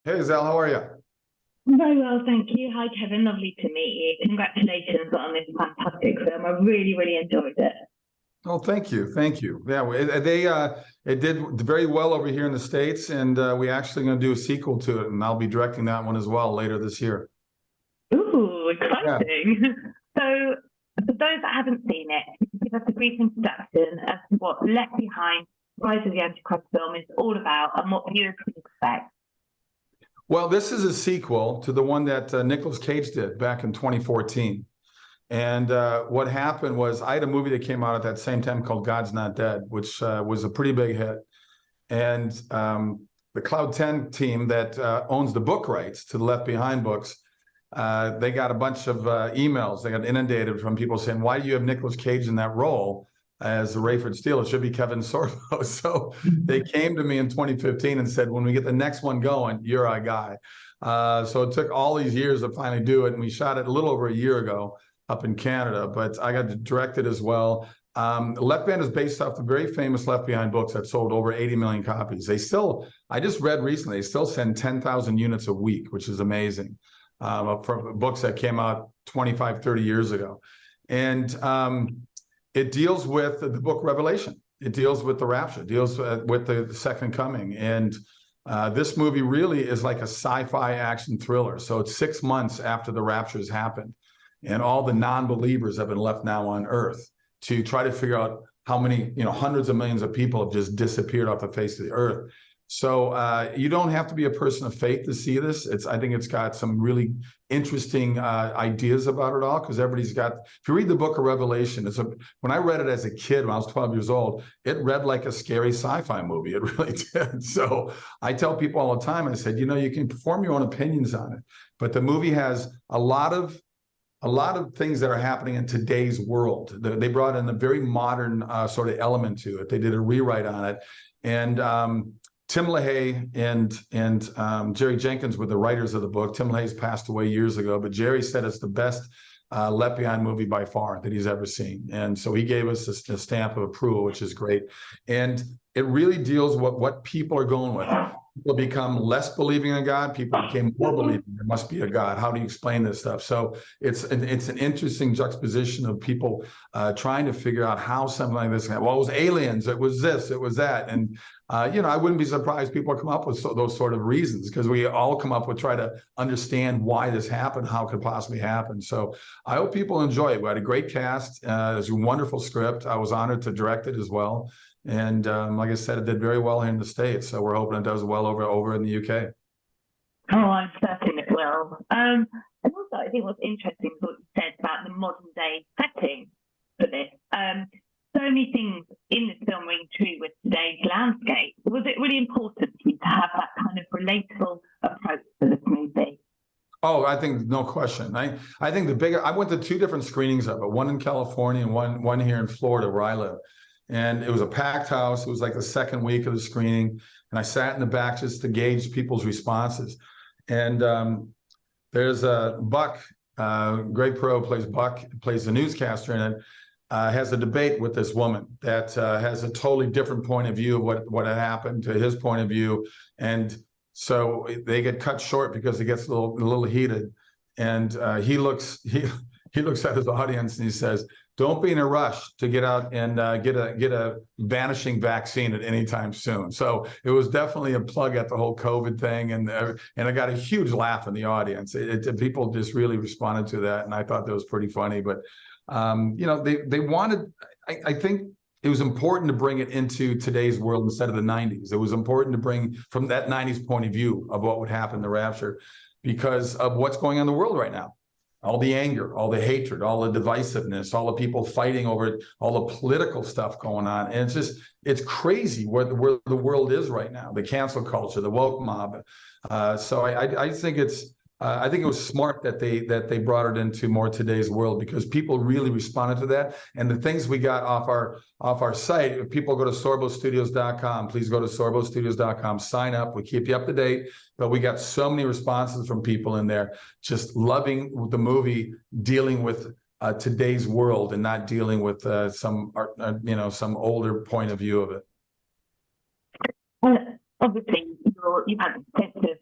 Hey, Ezelle, how are you? Very well, thank you. Hi, Kevin. Lovely to meet you. Congratulations on this fantastic film. I really, really enjoyed it. Oh, thank you, thank you. Yeah, it did very well over here in the States, and we actually going to do a sequel to it, and I'll be directing that one as well later this year. Ooh, Yeah. exciting. So, for those that haven't seen it, give us a brief introduction as to what Left Behind, Rise of the Antichrist film is all about and what viewers can expect. Well, this is a sequel to the one that Nicolas Cage did back in 2014. And what happened was I had a movie that came out at that same time called God's Not Dead, which was a pretty big hit. And the Cloud 10 team that owns the book rights to the Left Behind books, they got a bunch of emails. They got inundated from people saying, why do you have Nicolas Cage in that role as the Rayford Steele? It should be Kevin Sorbo. So they came to me in 2015 and said, when we get the next one going, you're our guy. So it took all these years to finally do it. And we shot it a little over a year ago up in Canada, but I got to direct it as well. Left Behind is based off the very famous Left Behind books that sold over 80 million copies. They still, I just read recently, they still send 10,000 units a week, which is amazing, from books that came out 25, 30 years ago. And it deals with the book Revelation. It deals with the rapture, it deals with the second coming. And this movie really is like a sci-fi action thriller. So it's 6 months after the rapture has happened. And all the non-believers have been left now on Earth to try to figure out how many, hundreds of millions of people have just disappeared off the face of the earth. So you don't have to be a person of faith to see this. I think it's got some really interesting ideas about it all, because everybody's got, if you read the book of Revelation, when I read it as a kid, when I was 12 years old, it read like a scary sci-fi movie. It really did. So I tell people all the time, I said, you can form your own opinions on it, but the movie has a lot of things that are happening in today's world. They brought in a very modern sort of element to it. They did a rewrite on it. And Tim LaHaye and Jerry Jenkins were the writers of the book. Tim LaHaye's passed away years ago, but Jerry said it's the best Left Behind movie by far that he's ever seen. And so he gave us a stamp of approval, which is great. And it really deals with what people are going with. People become less believing in God. People became more believing there must be a God. How do you explain this stuff? So it's an interesting juxtaposition of people trying to figure out how something like this happened. Well, it was aliens. It was this. It was that. And I wouldn't be surprised people come up with those sort of reasons, because we all come up with try to understand why this happened, how it could possibly happen. So I hope people enjoy it. We had a great cast. It was a wonderful script. I was honored to direct it as well. And like I said, it did very well here in the States. So we're hoping it does well over in the UK. Oh, I'm certain it will. And also, I think what's interesting is what you said about the modern day setting for this. So many things in this film ring true with today's landscape. Was it really important for you to have that kind of relatable approach to this movie? Oh, I think no question. I think I went to two different screenings of it, one in California and one here in Florida where I live. And it was a packed house. It was like the second week of the screening. And I sat in the back just to gauge people's responses. And there's a Buck, Greg Pro plays the newscaster in it, has a debate with this woman that has a totally different point of view of what had happened to his point of view. And so they get cut short because it gets a little heated. And he looks at his audience and he says, don't be in a rush to get out and get a vanishing vaccine at any time soon. So it was definitely a plug at the whole COVID thing, and I got a huge laugh in the audience. People just really responded to that, and I thought that was pretty funny. But they wanted. I think it was important to bring it into today's world instead of the 90s. It was important to bring from that 90s point of view of what would happen in the rapture, because of what's going on in the world right now. All the anger, all the hatred, all the divisiveness, all the people fighting over it, all the political stuff going on. And it's crazy where the world is right now, the cancel culture, the woke mob. So I think I think it was smart that they brought it into more today's world, because people really responded to that. And the things we got off our site, if people go to sorbostudios.com, please go to sorbostudios.com, sign up. We keep you up to date. But we got so many responses from people in there just loving the movie, dealing with today's world and not dealing with some older point of view of it. Obviously, you've had extensive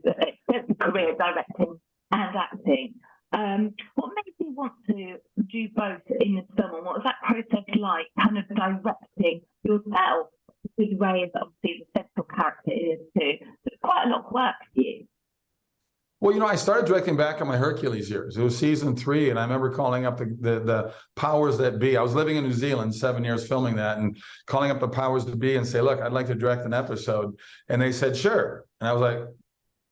career directing and acting. What made you want to do both in this film, and what was that process like, kind of directing yourself? With Ray is obviously the central character is too. So it's quite a lot of work for you. Well, you know, I started directing back in my Hercules years. It was season 3, and I remember calling up the powers that be. I was living in New Zealand 7 years filming that, and calling up the powers that be and say, look, I'd like to direct an episode. And they said, sure. And I was like,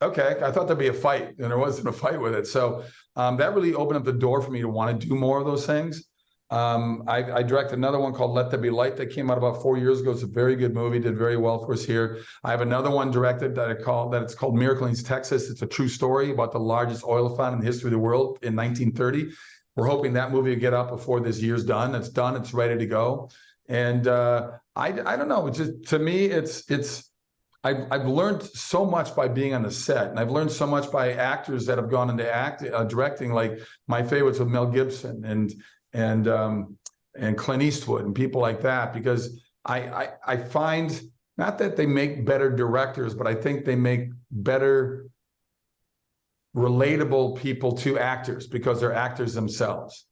okay. I thought there'd be a fight, and there wasn't a fight with it. So that really opened up the door for me to want to do more of those things. I directed another one called Let There Be Light that came out about 4 years ago. It's a very good movie, did very well for us here. I have another one directed that it's called Miracle in Texas. It's a true story about the largest oil fund in the history of the world in 1930. We're hoping that movie will get out before this year's done. It's done. It's ready to go. And I don't know. It's just, to me, I've learned so much by being on the set, and I've learned so much by actors that have gone into directing. Like my favorites with Mel Gibson and Clint Eastwood and people like that, because I find not that they make better directors, but I think they make better relatable people to actors because they're actors themselves.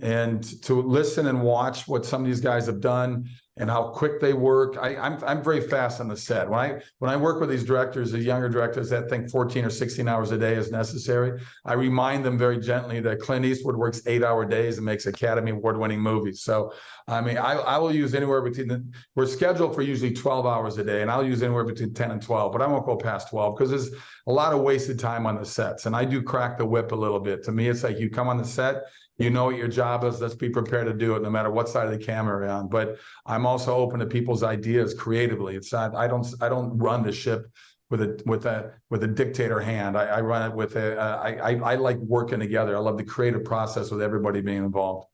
And to listen and watch what some of these guys have done and how quick they work. I'm very fast on the set. When I work with these directors, the younger directors that think 14 or 16 hours a day is necessary, I remind them very gently that Clint Eastwood works 8-hour days and makes Academy Award-winning movies. So, I mean, I will use anywhere between we're scheduled for usually 12 hours a day, and I'll use anywhere between 10 and 12, but I won't go past 12 because there's a lot of wasted time on the sets. And I do crack the whip a little bit. To me, it's like you come on the set, you know what your job is. Let's be prepared to do it, no matter what side of the camera you're on. But I'm also open to people's ideas creatively. It's not. I don't run the ship with a dictator hand. I run it with I like working together. I love the creative process with everybody being involved.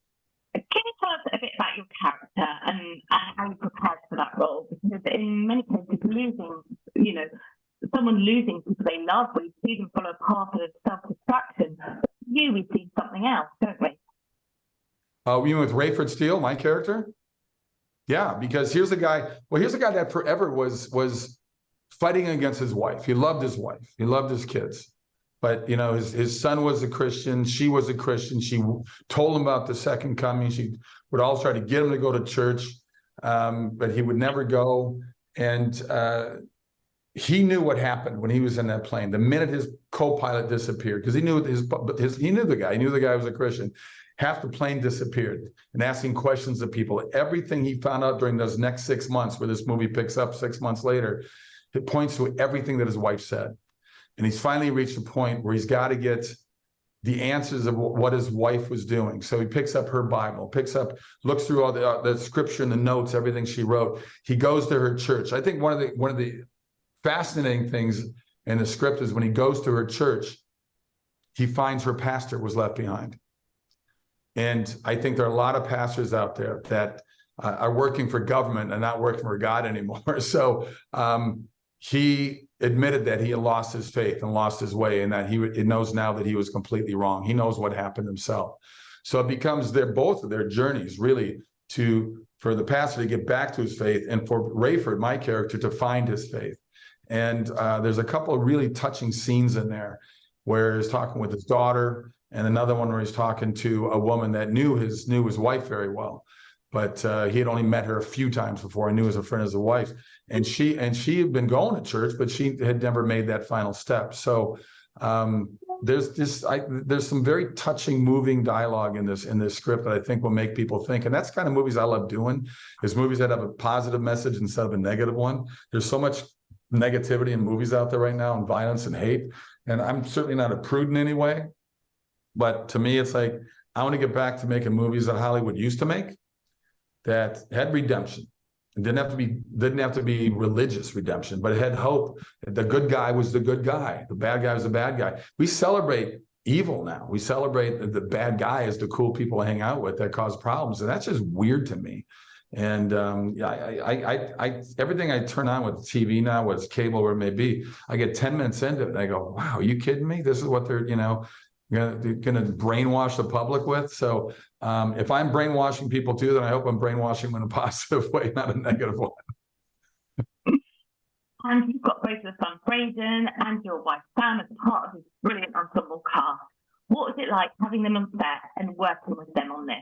Can you tell us a bit about your character and how you prepared for that role? Because in many cases, someone losing people they love, we see them follow a path of self-destruction. We see something else, don't we? You mean with Rayford Steele, my character? Yeah, because here's a guy that forever was fighting against his wife. He loved his wife. He loved his kids. But, his son was a Christian. She was a Christian. She told him about the second coming. She would always try to get him to go to church, but he would never go. And he knew what happened when he was in that plane. The minute his co-pilot disappeared, because he knew he knew the guy. He knew the guy was a Christian. Half the plane disappeared, and asking questions of people. Everything he found out during those next 6 months, where this movie picks up 6 months later, it points to everything that his wife said. And he's finally reached a point where he's got to get the answers of what his wife was doing. So he picks up her Bible, looks through all the scripture and the notes, everything she wrote. He goes to her church. I think one of the fascinating things in the script is when he goes to her church, he finds her pastor was left behind. And I think there are a lot of pastors out there that are working for government and not working for God anymore. So he admitted that he had lost his faith and lost his way, and that he knows now that he was completely wrong. He knows what happened himself. So it becomes both of their journeys, really, for the pastor to get back to his faith, and for Rayford, my character, to find his faith. And there's a couple of really touching scenes in there where he's talking with his daughter, and another one where he's talking to a woman that knew his wife very well, but he had only met her a few times before. I knew as a friend, as a wife, and she had been going to church, but she had never made that final step. So there's some very touching, moving dialogue in this script that I think will make people think. And that's the kind of movies I love doing, is movies that have a positive message instead of a negative one. There's so much negativity in movies out there right now, and violence and hate. And I'm certainly not a prude in any way. But to me, it's like, I want to get back to making movies that Hollywood used to make, that had redemption. It didn't have to be religious redemption, but it had hope. The good guy was the good guy. The bad guy was the bad guy. We celebrate evil now. We celebrate the bad guy as the cool people to hang out with that cause problems. And that's just weird to me. And everything I turn on with TV now, whether it's cable or it may be, I get 10 minutes into it and I go, wow, are you kidding me? This is what they're going to brainwash the public with. So if I'm brainwashing people too, then I hope I'm brainwashing them in a positive way, not a negative one. And you've got both your son Braden and your wife Sam as part of this brilliant ensemble cast. What was it like having them on set and working with them on this?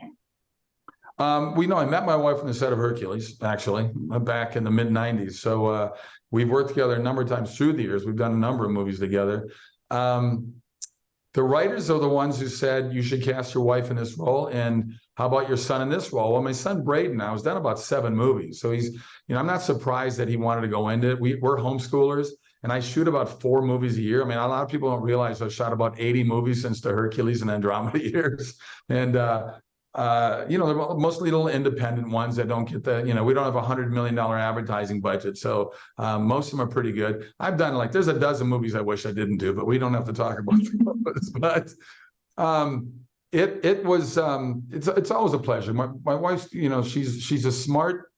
I met my wife on the set of Hercules, actually, back in the mid-90s. So we've worked together a number of times through the years. We've done a number of movies together. The writers are the ones who said, you should cast your wife in this role. And how about your son in this role? Well, my son Braden now has done about 7 movies. So he's, I'm not surprised that he wanted to go into it. We're homeschoolers, and I shoot about 4 movies a year. I mean, a lot of people don't realize I've shot about 80 movies since the Hercules and Andromeda years. And, they're mostly little independent ones that don't get we don't have $100 million advertising budget. So most of them are pretty good. I've done there's a dozen movies I wish I didn't do, but we don't have to talk about those. But it's always a pleasure. My wife's, she's a smart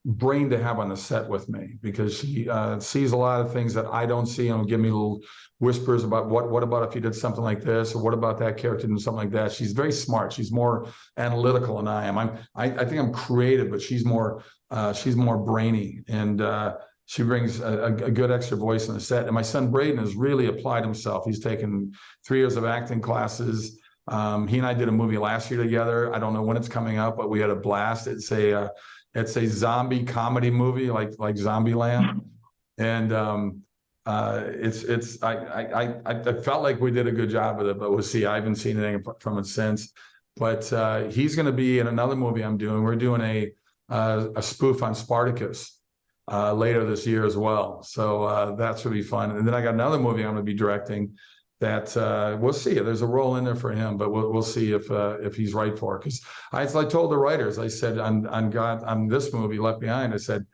brain to have on the set with me, because she sees a lot of things that I don't see, and will give me little whispers about what about if you did something like this, or what about that character doing something like that. She's very smart. She's more analytical than I am. I think I'm creative, but she's more brainy, and she brings a good extra voice on the set. And my son Braden has really applied himself. He's taken 3 years of acting classes. He and I did a movie last year together. I don't know when it's coming out, but we had a blast. It's a zombie comedy movie, like Zombieland, and I felt like we did a good job with it, but we'll see. I haven't seen anything from it since. But he's going to be in another movie I'm doing. We're doing a spoof on Spartacus later this year as well. So that's going to be fun. And then I got another movie I'm going to be directing that we'll see. There's a role in there for him, but we'll see if he's right for it. Because I told the writers, I said on this movie Left Behind, I said,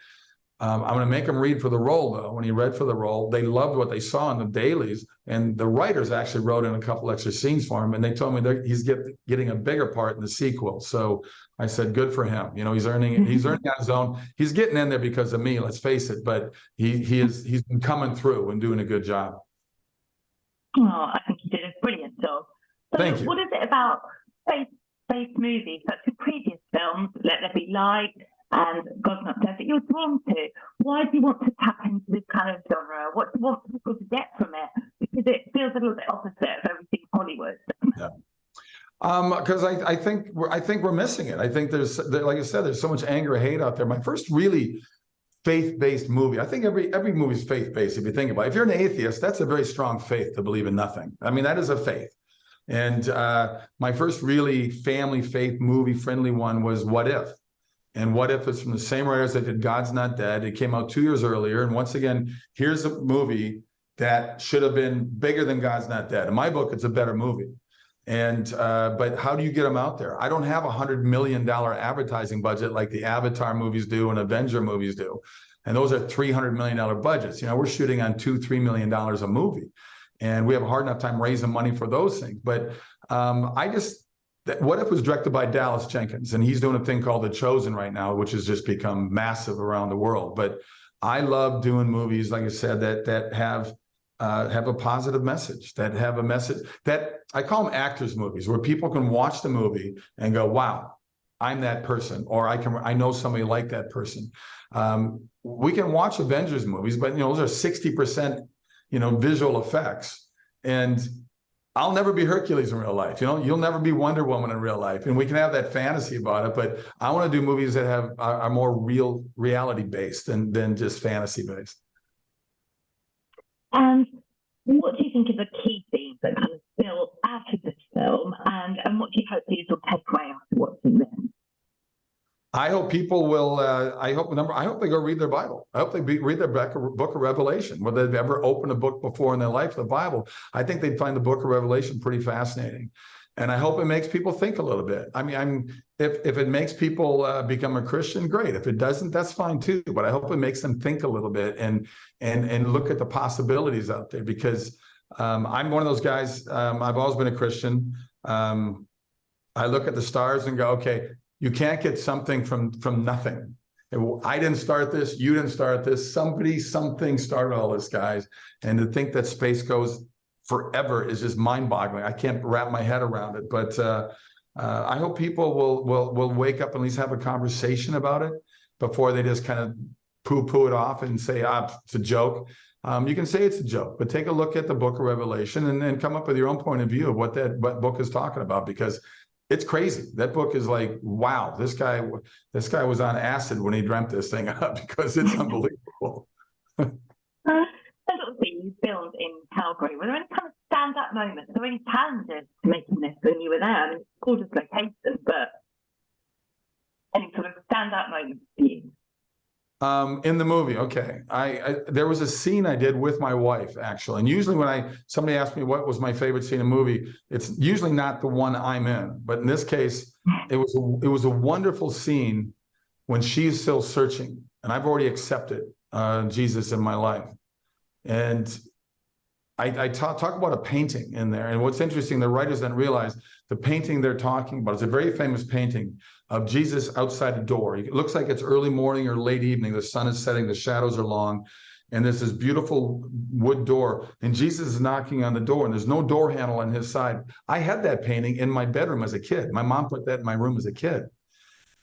I'm going to make him read for the role, though. When he read for the role, they loved what they saw in the dailies, and the writers actually wrote in a couple extra scenes for him, and they told me he's getting a bigger part in the sequel. So I said, good for him. He's earning on his own. He's getting in there because of me, let's face it, but he's been coming through and doing a good job. Oh, I think you did a brilliant job. So thank you. What is it about faith-based movies, such as previous films, Let There Be Light and God's Not Dead, that you're drawn to? Why do you want to tap into this kind of genre? What do you want people to get from it? Because it feels a little bit opposite of everything Hollywood. Yeah. Because I think we're missing it. I think there's, like I said, there's so much anger and hate out there. My first really faith-based movie. I think every movie is faith-based, if you think about it. If you're an atheist, that's a very strong faith to believe in nothing. I mean, that is a faith. And my first really family faith movie-friendly one was What If? And What If is from the same writers that did God's Not Dead. It came out 2 years earlier. And once again, here's a movie that should have been bigger than God's Not Dead. In my book, it's a better movie. And but how do you get them out there? I don't have $100 million advertising budget like the Avatar movies do and Avenger movies do, and those are $300 million budgets. We're shooting on $2-3 million a movie, and we have a hard enough time raising money for those things. But What If was directed by Dallas Jenkins, and he's doing a thing called The Chosen right now, which has just become massive around the world. But I love doing movies, like I said, that have a positive message, that have a message that I call them actors movies, where people can watch the movie and go, wow, I'm that person, or I know somebody like that person. We can watch Avengers movies, but those are 60%, visual effects. And I'll never be Hercules in real life. You'll never be Wonder Woman in real life. And we can have that fantasy about it, but I want to do movies that are more reality based than just fantasy based. And what do you think are the key themes that kind of spill out of this film, and what do you hope these will take away after watching this? I hope people will. I hope they go read their Bible. I hope they read their book of Revelation, whether they've ever opened a book before in their life, the Bible. I think they'd find the book of Revelation pretty fascinating, and I hope it makes people think a little bit. I mean, if it makes people become a Christian, great. If it doesn't, that's fine too. But I hope it makes them think a little bit and look at the possibilities out there. Because I'm one of those guys. I've always been a Christian. I look at the stars and go, okay, you can't get something from nothing. I didn't start this. You didn't start this. Something started all this, guys. And to think that space goes forever is just mind-boggling. I can't wrap my head around it. But I hope people will wake up and at least have a conversation about it before they just kind of poo-poo it off and say, it's a joke. You can say it's a joke, but take a look at the book of Revelation and then come up with your own point of view of what book is talking about, because it's crazy. That book is like, wow, this guy was on acid when he dreamt this thing up, because it's unbelievable. There's obviously filmed in Calgary. Were there any kind of stand-up moments? Were there any challenges to making this when you were there? I mean, it's a gorgeous location, but any sort of stand-up moments for you? In the movie, okay. There was a scene I did with my wife, actually. And usually when somebody asks me what was my favorite scene in a movie, it's usually not the one I'm in. But in this case, it was a wonderful scene when she's still searching, and I've already accepted Jesus in my life. And I talk about a painting in there. And what's interesting, the writers then realize the painting they're talking about is a very famous painting of Jesus outside a door. It looks like it's early morning or late evening. The sun is setting, the shadows are long, and there's this beautiful wood door, and Jesus is knocking on the door, and there's no door handle on his side. I had that painting in my bedroom as a kid. My mom put that in my room as a kid.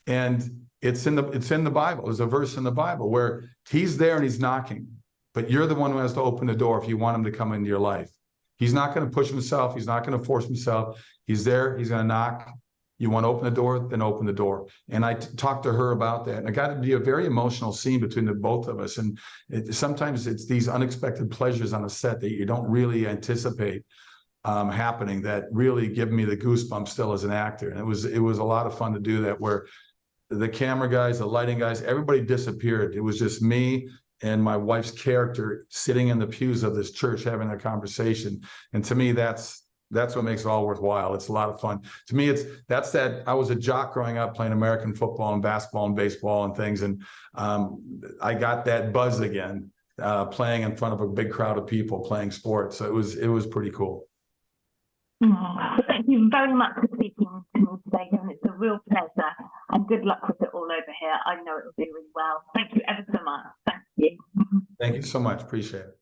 And it's in the Bible. There's a verse in the Bible where he's there and he's knocking, but you're the one who has to open the door if you want him to come into your life. He's not going to push himself. He's not going to force himself. He's there. He's going to knock. You want to open the door, then open the door. And I talked to her about that. And it got to be a very emotional scene between the both of us. And sometimes it's these unexpected pleasures on a set that you don't really anticipate happening that really give me the goosebumps still as an actor. And it was a lot of fun to do that, where the camera guys, the lighting guys, everybody disappeared. It was just me and my wife's character sitting in the pews of this church having a conversation. And to me, that's what makes it all worthwhile. It's a lot of fun. To me, I was a jock growing up playing American football and basketball and baseball and things. And I got that buzz again, playing in front of a big crowd of people playing sports. So it was pretty cool. Thank you very much for speaking to me today, Kevin. It's a real pleasure, and good luck with it all over here. I know it will do really well. Thank you ever so much. Thank you. Thank you so much. Appreciate it.